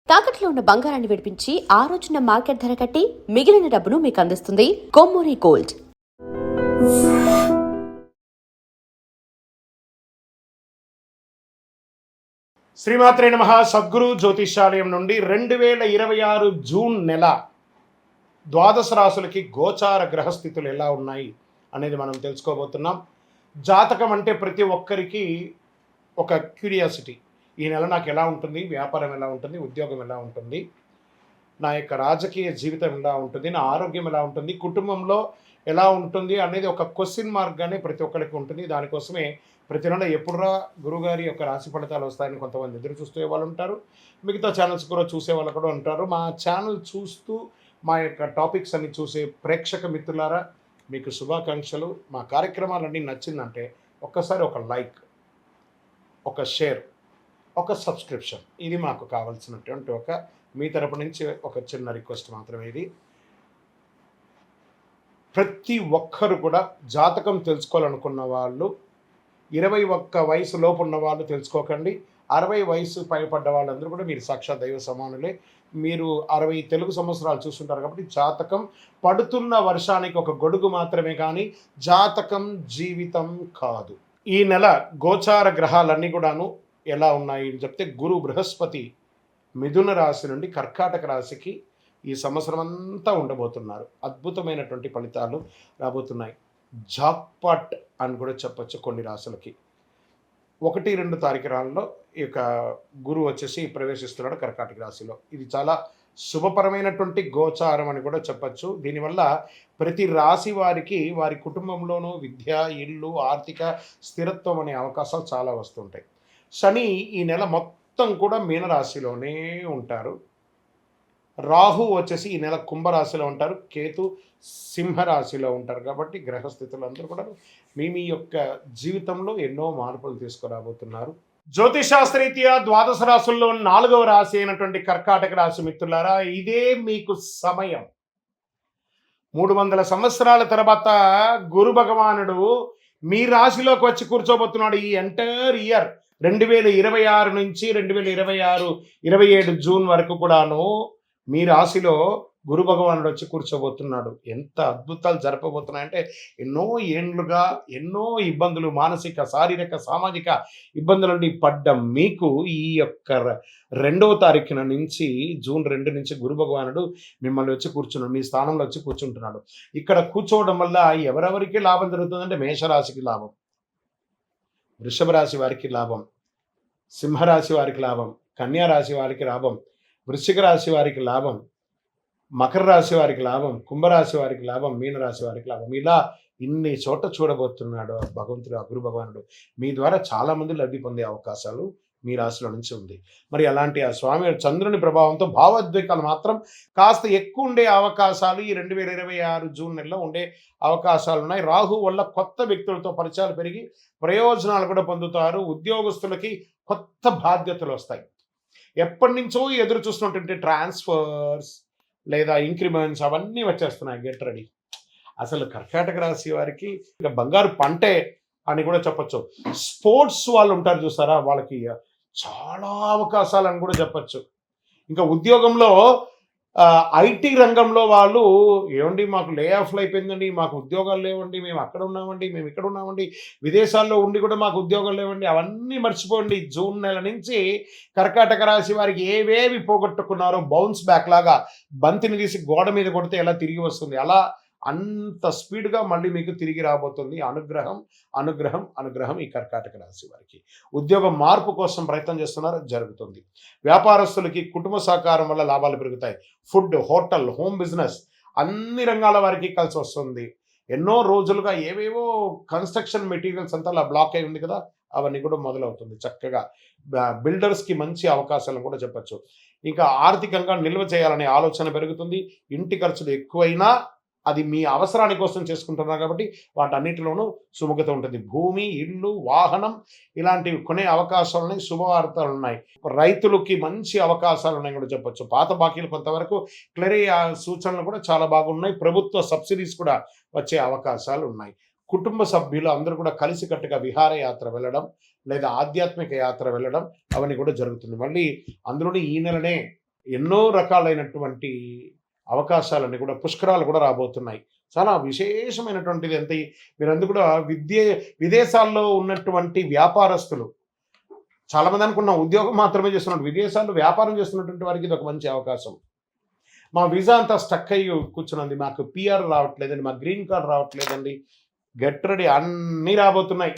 తాకట్లో ఉన్న బంగారాన్ని విడిపించి ఆ రోజున మార్కెట్ ధర కట్టి మిగిలిన డబ్బును మీకు అందిస్తుంది కొమ్మూరి గోల్డ్. శ్రీమాత్రే నమః. సద్గురు జ్యోతిషాలయం నుండి 2026 జూన్ నెల ద్వాదశ రాశులకి గోచార గ్రహస్థితులు ఎలా ఉన్నాయి అనేది మనం తెలుసుకోబోతున్నాం. జాతకం అంటే ప్రతి ఒక్కరికి ఒక క్యూరియాసిటీ. ఈ నెల నాకు ఎలా ఉంటుంది, వ్యాపారం ఎలా ఉంటుంది, ఉద్యోగం ఎలా ఉంటుంది, నా యొక్క రాజకీయ జీవితం ఎలా ఉంటుంది, నా ఆరోగ్యం ఎలా ఉంటుంది, కుటుంబంలో ఎలా ఉంటుంది అనేది ఒక క్వశ్చన్ మార్క్గానే ప్రతి ఒక్కరికి ఉంటుంది. దానికోసమే ప్రతి నెల ఎప్పుడురా గురుగారి యొక్క రాశి ఫలితాలు వస్తాయని కొంతమంది ఎదురు చూసే వాళ్ళు ఉంటారు. మిగతా ఛానల్స్ కూడా చూసే వాళ్ళు కూడా ఉంటారు. మా ఛానల్ చూస్తూ మా యొక్క టాపిక్స్ అన్ని చూసే ప్రేక్షక మిత్రులారా, మీకు శుభాకాంక్షలు. మా కార్యక్రమాలన్నీ నచ్చిందంటే ఒక్కసారి ఒక లైక్, ఒక షేర్, ఒక సబ్స్క్రిప్షన్, ఇది మాకు కావాల్సినటువంటి ఒక మీ తరపు నుంచి ఒక చిన్న రిక్వెస్ట్ మాత్రమే. ఇది ప్రతి ఒక్కరు కూడా జాతకం తెలుసుకోవాలనుకున్న వాళ్ళు 21 వయసు లోపు ఉన్న వాళ్ళు తెలుసుకోకండి. 60 వయసు పైపడ్డ వాళ్ళందరూ కూడా మీరు సాక్షాత్ దైవ సమానులే. మీరు 60 తెలుగు సంవత్సరాలు చూస్తుంటారు కాబట్టి జాతకం పడుతున్న వర్షానికి ఒక గొడుగు మాత్రమే, కానీ జాతకం జీవితం కాదు. ఈ నెల గోచార గ్రహాలన్నీ కూడాను ఎలా ఉన్నాయి అని చెప్తే, గురు బృహస్పతి మిథున రాశి నుండి కర్కాటక రాశికి ఈ సంవత్సరం అంతా ఉండబోతున్నారు. అద్భుతమైనటువంటి ఫలితాలు రాబోతున్నాయి. జాక్పాట్ అని కూడా చెప్పచ్చు కొన్ని రాశులకి. 1-2 తారీఖులలో ఈ యొక్క గురువు వచ్చేసి ప్రవేశిస్తున్నాడు కర్కాటక రాశిలో. ఇది చాలా శుభపరమైనటువంటి గోచారం అని కూడా చెప్పచ్చు. దీనివల్ల ప్రతి రాశి వారికి వారి కుటుంబంలోనూ విద్య, ఇల్లు, ఆర్థిక స్థిరత్వం అనే అవకాశాలు చాలా వస్తుంటాయి. శని ఈ నెల మొత్తం కూడా మీనరాశిలోనే ఉంటారు. రాహు వచ్చేసి ఈ నెల కుంభరాశిలో ఉంటారు. కేతు సింహరాశిలో ఉంటారు. కాబట్టి గ్రహస్థితులు అందరూ కూడా మీ యొక్క జీవితంలో ఎన్నో మార్పులు తీసుకురాబోతున్నారు. జ్యోతిషాస్త్రరీత్యా ద్వాదశ రాశుల్లో 4వ రాశి అయినటువంటి కర్కాటక రాశి మిత్రులారా, ఇదే మీకు సమయం. 300 సంవత్సరాల తర్వాత గురు భగవానుడు మీ రాశిలోకి వచ్చి కూర్చోబోతున్నాడు. ఈ ఎంటైర్ ఇయర్ 2026 నుంచి 2027 జూన్ వరకు కూడాను మీ రాశిలో గురు భగవానుడు వచ్చి కూర్చోబోతున్నాడు. ఎంత అద్భుతాలు జరపబోతున్నాయంటే, ఎన్నో ఏండ్లుగా ఎన్నో ఇబ్బందులు, మానసిక, శారీరక, సామాజిక ఇబ్బందుల నుండి పడ్డ మీకు ఈ యొక్క 2వ తారీఖున నుంచి జూన్ 2 నుంచి గురు భగవానుడు మిమ్మల్ని వచ్చి కూర్చున్నాడు, మీ స్థానంలో వచ్చి కూర్చుంటున్నాడు. ఇక్కడ కూర్చోవడం వల్ల ఎవరెవరికి లాభం జరుగుతుందంటే, మేషరాశికి లాభం, వృషభ రాశి వారికి లాభం, సింహరాశి వారికి లాభం, కన్యా రాశి వారికి లాభం, వృశ్చిక రాశి వారికి లాభం, మకర రాశి వారికి లాభం, కుంభరాశి వారికి లాభం, మీనరాశి వారికి లాభం. ఇలా ఇన్ని చోట చూడబోతున్నాడు భగవంతుడు, గురు భగవానుడు. మీ ద్వారా చాలామంది లబ్ధి పొందే అవకాశాలు మీ రాశిలో నుంచి ఉంది. మరి అలాంటి ఆ స్వామి చంద్రుని ప్రభావంతో భావోద్వేగాలు మాత్రం కాస్త ఎక్కువ ఉండే అవకాశాలు ఈ 2026 జూన్ నెలలో ఉండే అవకాశాలు ఉన్నాయి. రాహు వల్ల కొత్త వ్యక్తులతో పరిచయాలు పెరిగి ప్రయోజనాలు కూడా పొందుతారు. ఉద్యోగస్తులకి కొత్త బాధ్యతలు వస్తాయి. ఎప్పటి నుంచో ఎదురు చూస్తున్నటువంటి ట్రాన్స్ఫర్స్ లేదా ఇంక్రిమెంట్స్ అవన్నీ వచ్చేస్తున్నాయి. Get ready. అసలు కర్కాటక రాశి వారికి ఇక బంగారు పంటే అని కూడా చెప్పచ్చు. స్పోర్ట్స్ వాళ్ళు ఉంటారు చూసారా, వాళ్ళకి చాలా అవకాశాలు అని కూడా చెప్పచ్చు. ఇంకా ఉద్యోగంలో ఐటీ రంగంలో వాళ్ళు, ఏమండి మాకు లే ఆఫ్లు అయిపోయిందండి, మాకు ఉద్యోగాలు లేవండి, మేము అక్కడ ఉన్నామండి, మేము ఇక్కడ ఉన్నామండి, విదేశాల్లో ఉండి కూడా మాకు ఉద్యోగాలు లేవండి, అవన్నీ మర్చిపోండి. జూన్ నెల నుంచి కర్కాటక రాశి వారికి ఏవేవి పోగొట్టుకున్నారో బౌన్స్ బ్యాక్ లాగా బంతిని తీసి గోడ మీద కొడితే ఎలా తిరిగి వస్తుంది, అలా అంత స్పీడ్గా మళ్ళీ మీకు తిరిగి రాబోతుంది. అనుగ్రహం అనుగ్రహం అనుగ్రహం ఈ కర్కాటక రాశి వారికి. ఉద్యోగ మార్పు కోసం ప్రయత్నం చేస్తున్నారు, జరుగుతుంది. వ్యాపారస్తులకి కుటుంబ సహకారం వల్ల లాభాలు పెరుగుతాయి. ఫుడ్, హోటల్, హోమ్ బిజినెస్ అన్ని రంగాల వారికి కలిసి వస్తుంది. ఎన్నో రోజులుగా ఏవేవో కన్స్ట్రక్షన్ మెటీరియల్స్ అంతా అలా బ్లాక్ అయి ఉంది కదా, అవన్నీ కూడా మొదలవుతుంది. చక్కగా బిల్డర్స్కి మంచి అవకాశాలను కూడా చెప్పచ్చు. ఇంకా ఆర్థికంగా నిల్వ చేయాలనే ఆలోచన పెరుగుతుంది. ఇంటి ఖర్చులు ఎక్కువైనా అది మీ అవసరాని కోసం చేసుకుంటున్నారు కాబట్టి వాటన్నిటిలోనూ సుముఖత ఉంటుంది. భూమి, ఇల్లు, వాహనం ఇలాంటివి కొనే అవకాశాలు ఉన్నాయి. శుభవార్తలు ఉన్నాయి. రైతులకి మంచి అవకాశాలు ఉన్నాయి కూడా చెప్పచ్చు. పాత బాకీలు కొంతవరకు క్లియర్ అయ్యే సూచనలు కూడా చాలా బాగున్నాయి. ప్రభుత్వ సబ్సిడీస్ కూడా వచ్చే అవకాశాలు ఉన్నాయి. కుటుంబ సభ్యులు అందరూ కూడా కలిసికట్టుగా విహారయాత్ర వెళ్ళడం లేదా ఆధ్యాత్మిక యాత్ర వెళ్ళడం అవన్నీ కూడా జరుగుతుంది. మళ్ళీ అందులోని ఈ నెలనే ఎన్నో రకాలైనటువంటి అవకాశాలన్నీ కూడా పుష్కరాలు కూడా రాబోతున్నాయి. చాలా విశేషమైనటువంటిది. ఎంత మీరందరూ కూడా విదేశాల్లో ఉన్నటువంటి వ్యాపారస్తులు చాలామంది అనుకున్నాం ఉద్యోగం మాత్రమే చేస్తున్నారు, విదేశాల్లో వ్యాపారం చేస్తున్నటువంటి వారికి ఇది ఒక మంచి అవకాశం. మా వీసా అంతా స్టక్ అయ్యి కూర్చున్నది, మాకు పిఆర్ రావట్లేదండి, మాకు గ్రీన్ కార్డ్ రావట్లేదండి, గెట్ రెడీ అన్నీ రాబోతున్నాయి.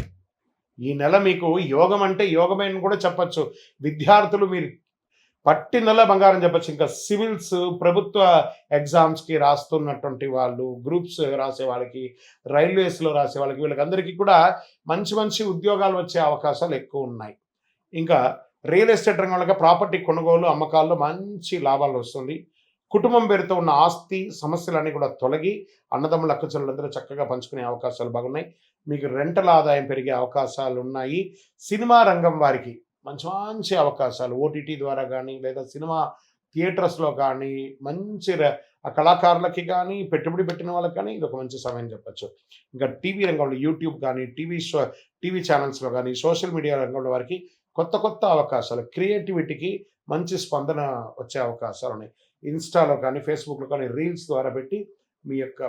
ఈ నెల మీకు యోగం అంటే యోగమైన కూడా చెప్పచ్చు. విద్యార్థులు మీరు పట్టిందల్లా బంగారం చెప్పచ్చు. ఇంకా సివిల్స్ ప్రభుత్వ ఎగ్జామ్స్కి రాస్తున్నటువంటి వాళ్ళు, గ్రూప్స్ రాసే వాళ్ళకి, రైల్వేస్లో రాసే వాళ్ళకి, వీళ్ళకందరికీ కూడా మంచి మంచి ఉద్యోగాలు వచ్చే అవకాశాలు ఎక్కువ ఉన్నాయి. ఇంకా రియల్ ఎస్టేట్ రంగంలో ప్రాపర్టీ కొనుగోలు అమ్మకాల్లో మంచి లాభాలు వస్తుంది. కుటుంబం పేరుతో ఉన్న ఆస్తి సమస్యలన్నీ కూడా తొలగి అన్నదమ్ముల అక్కచెల్లెలందరూ చక్కగా పంచుకునే అవకాశాలు బాగున్నాయి. మీకు రెంటల ఆదాయం పెరిగే అవకాశాలు ఉన్నాయి. సినిమా రంగం వారికి మంచి మంచి అవకాశాలు ఓటీటీ ద్వారా కానీ లేదా సినిమా థియేటర్స్లో కానీ మంచి కళాకారులకి కానీ పెట్టుబడి పెట్టిన వాళ్ళకి కానీ ఇది ఒక మంచి సమయం చెప్పచ్చు. ఇంకా టీవీ రంగంలో యూట్యూబ్ కానీ టీవీ ఛానల్స్లో కానీ సోషల్ మీడియా రంగంలో వారికి కొత్త కొత్త అవకాశాలు, క్రియేటివిటీకి మంచి స్పందన వచ్చే అవకాశాలు ఉన్నాయి. ఇన్స్టాలో కానీ ఫేస్బుక్లో కానీ రీల్స్ ద్వారా పెట్టి మీ యొక్క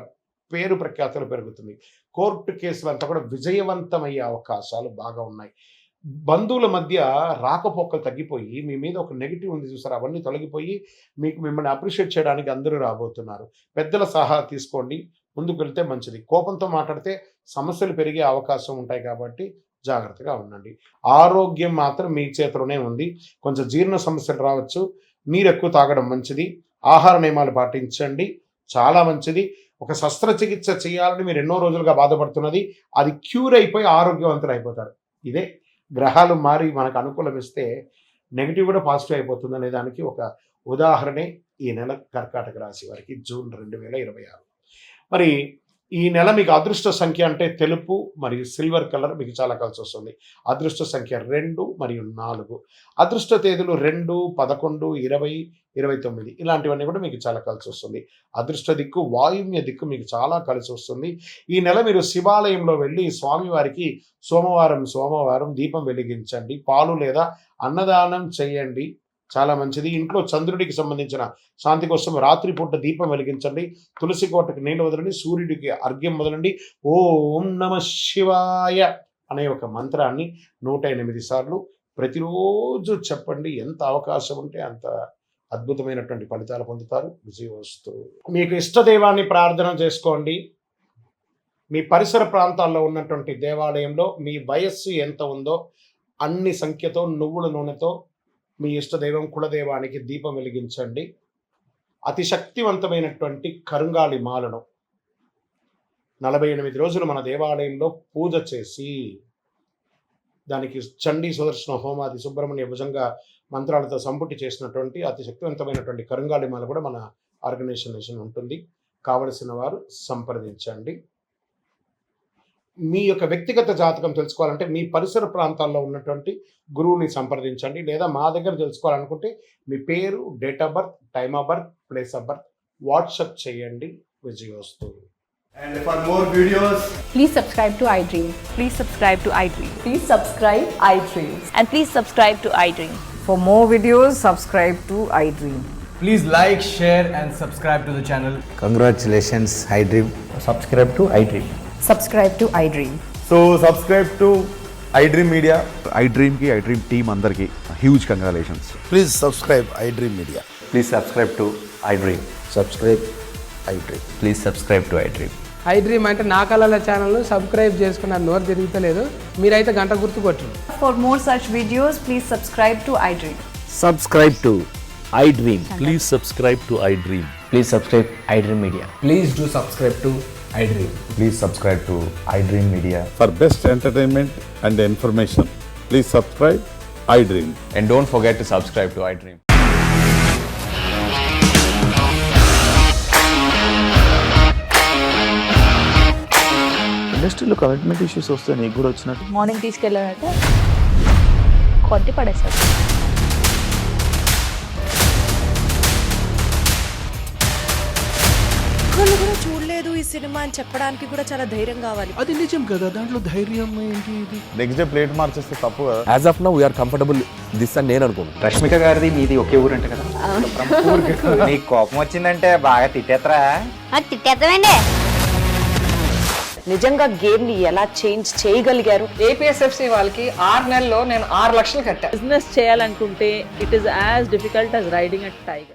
పేరు ప్రఖ్యాతలు పెరుగుతుంది. కోర్టు కేసులు అంతా కూడా విజయవంతమయ్యే అవకాశాలు బాగా ఉన్నాయి. బంధువుల మధ్య రాకపోకలు తగ్గిపోయి మీ మీద ఒక నెగిటివ్ ఉంది చూసారు, అవన్నీ తొలగిపోయి మిమ్మల్ని అప్రిషియేట్ చేయడానికి అందరూ రాబోతున్నారు. పెద్దల సలహా తీసుకోండి, ముందుకు వెళ్తే మంచిది. కోపంతో మాట్లాడితే సమస్యలు పెరిగే అవకాశం ఉంటాయి కాబట్టి జాగ్రత్తగా ఉండండి. ఆరోగ్యం మాత్రం మీ చేతిలోనే ఉంది. కొంచెం జీర్ణ సమస్యలు రావచ్చు, నీరు ఎక్కువ తాగడం మంచిది, ఆహార నియమాలు పాటించండి, చాలా మంచిది. ఒక శస్త్రచికిత్స చేయాలని మీరు ఎన్నో రోజులుగా బాధపడుతున్నది, అది క్యూర్ అయిపోయి ఆరోగ్యవంతులు అయిపోతారు. ఇదే గ్రహాలు మారి మనకు అనుకూలమిస్తే నెగిటివ్ కూడా పాజిటివ్ అయిపోతుంది అనే దానికి ఒక ఉదాహరణే ఈ నెల కర్కాటక రాశి వారికి జూన్ 2026. మరి ఈ నెల మీకు అదృష్ట సంఖ్య అంటే తెలుపు మరియు సిల్వర్ కలర్ మీకు చాలా కలిసి వస్తుంది. అదృష్ట సంఖ్య 2 మరియు 4. అదృష్ట తేదీలు 2, 11, 20, 29 ఇలాంటివన్నీ కూడా మీకు చాలా కలిసి వస్తుంది. అదృష్ట దిక్కు వాయువ్య దిక్కు మీకు చాలా కలిసి వస్తుంది. ఈ నెల మీరు శివాలయంలో వెళ్ళి స్వామివారికి సోమవారం దీపం వెలిగించండి, పాలు లేదా అన్నదానం చేయండి, చాలా మంచిది. ఇంట్లో చంద్రుడికి సంబంధించిన శాంతి కోసం రాత్రిపూట దీపం వెలిగించండి, తులసి కోటకు నీళ్ళు వదలండి, సూర్యుడికి అర్ఘ్యం వదలండి. ఓం నమ శివాయ అనే ఒక మంత్రాన్ని 108 సార్లు ప్రతిరోజు చెప్పండి. ఎంత అవకాశం ఉంటే అంత అద్భుతమైనటువంటి ఫలితాలు పొందుతారు. విజయవస్తు. మీకు ఇష్టదైవాన్ని ప్రార్థన చేసుకోండి. మీ పరిసర ప్రాంతాల్లో ఉన్నటువంటి దేవాలయంలో మీ వయస్సు ఎంత ఉందో అన్ని సంఖ్యతో నువ్వుల నూనెతో మీ ఇష్టదైవం కులదైవానికి దీపం వెలిగించండి. అతి శక్తివంతమైనటువంటి కరుంగాలి మాలను 48 రోజులు మన దేవాలయంలో పూజ చేసి దానికి చండీ సుదర్శన హోమాది సుబ్రహ్మణ్య భుజంగా మంత్రాలతో సంపుటి చేసినటువంటి అతి శక్తివంతమైనటువంటి కరుంగాలి మాల కూడా మన ఆర్గనైజేషన్ ఉంటుంది. కావలసిన వారు సంప్రదించండి. మీ యొక్క వ్యక్తిగత జాతకం తెలుసుకోవాలంటే మీ పరిసర ప్రాంతాల్లో ఉన్నటువంటి గురువుని సంప్రదించండి, లేదా మా దగ్గర తెలుసుకోవాలనుకుంటే మీ పేరు, date of birth, time of birth, place of birth WhatsApp చేయండి. విజయోస్తు. And for more videos, please subscribe to iDream. Please subscribe to iDream. Please subscribe iDream. And please subscribe to iDream. For more videos, subscribe to iDream. please like, share and subscribe to the channel. Congratulations, iDream. Subscribe to iDream. Subscribe to iDream. So subscribe to iDream Media. iDream team andarki huge congratulations. Please subscribe iDream Media. Please subscribe to iDream. Subscribe iDream. Please subscribe to iDream. iDream అంటే నా కళల ఛానల్ను subscribe చేసుకున్న నోరు తిరుగుతలేదు, మీరైతే గంట గుర్తు కొట్టండి. For more such videos, please subscribe to iDream. Subscribe to iDream. Please subscribe to iDream. Please subscribe iDream Media. Please do subscribe to iDream. Please subscribe to iDream Media. For best entertainment and information, please subscribe iDream. And don't forget to subscribe to iDream. ఇండస్ట్రీలో commitment issues వస్తే నీకు కూడా వచ్చినట్టు morning తీసుకెళ్ళాలంటే కొట్టి పడేస్తారు. ఒక్కళ్ళు కూడా చూడలేదు ఈ సినిమా అని చెప్పడానికి కూడా చాలా ధైర్యం కావాలి. అది నిజం కదా, దాంట్లో ధైర్యం ఏంటి? ఇది నెక్స్ట్ డే ప్లేట్ మార్చేస్తే తప్పు కదా. As of now we are comfortable this అని నేను అనుకుంటున్నాను. రష్మిక గారిది మీది ఒకే ఊరంట కదా. నీకు కోపం వచ్చిందంటే బాగా తిట్టేత్తరా? తిట్టేద్దామండి. నిజంగా గేమ్ ని ఎలా చేంజ్ చేయగలిగారు? ఏపీఎస్ఎఫ్సి వాళ్ళకి 6 నెలల్లో నేను 6 లక్షలు కట్టా. బిజినెస్ చేయాలనుకుంటే it is as difficult as riding a tiger.